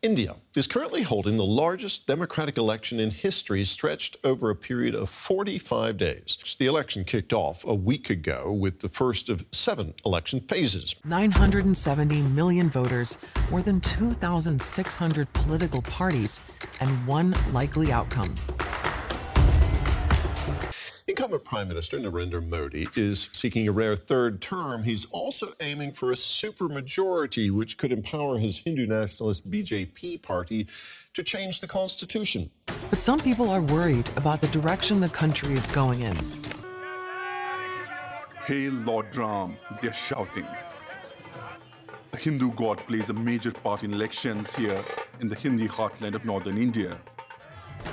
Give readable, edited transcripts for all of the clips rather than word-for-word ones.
India is currently holding the largest democratic election in history, stretched over a period of 45 days. The election kicked off a week ago with the first of 7 election phases. 970 million voters, more than 2,600 political parties, and one likely outcome. Incumbent Prime Minister Narendra Modi is seeking a rare third term. He's also aiming for a supermajority, which could empower his Hindu nationalist BJP party to change the constitution. But some people are worried about the direction the country is going in. Hail Lord Ram, they're shouting. The Hindu god plays a major part in elections here in the Hindi heartland of northern India.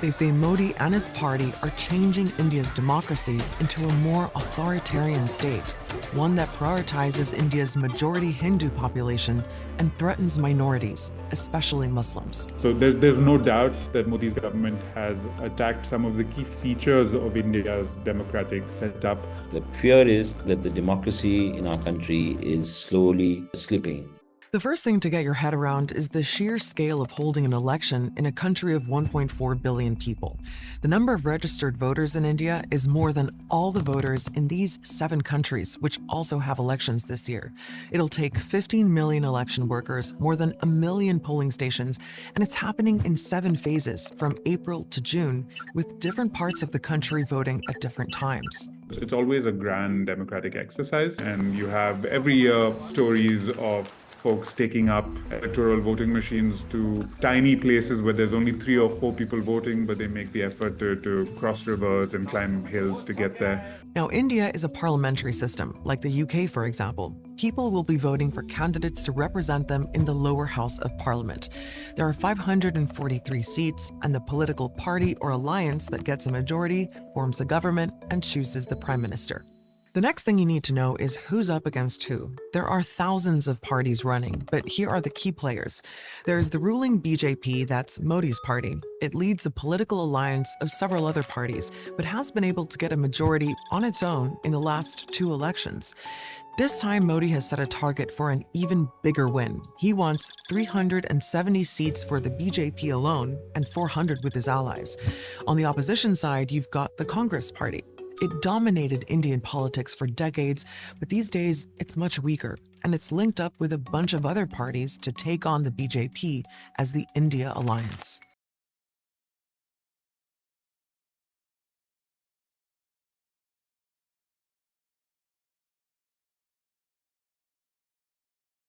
They say Modi and his party are changing India's democracy into a more authoritarian state, one that prioritizes India's majority Hindu population and threatens minorities, especially Muslims. So there's no doubt that Modi's government has attacked some of the key features of India's democratic setup. The fear is that the democracy in our country is slowly slipping. The first thing to get your head around is the sheer scale of holding an election in a country of 1.4 billion people. The number of registered voters in India is more than all the voters in these 7 countries, which also have elections this year. It'll take 15 million election workers, more than 1 million polling stations, and it's happening in 7 phases from April to June, with different parts of the country voting at different times. It's always a grand democratic exercise, and you have every year stories of folks taking up electoral voting machines to tiny places where there's only 3 or 4 people voting, but they make the effort to cross rivers and climb hills to get there. Now, India is a parliamentary system, like the UK, for example. People will be voting for candidates to represent them in the lower house of parliament. There are 543 seats, and the political party or alliance that gets a majority forms a government and chooses the prime minister. The next thing you need to know is who's up against who. There are thousands of parties running, but here are the key players. There's the ruling BJP, that's Modi's party. It leads a political alliance of several other parties, but has been able to get a majority on its own in the last 2 elections. This time, Modi has set a target for an even bigger win. He wants 370 seats for the BJP alone and 400 with his allies. On the opposition side, you've got the Congress party. It dominated Indian politics for decades, but these days it's much weaker, and it's linked up with a bunch of other parties to take on the BJP as the India Alliance.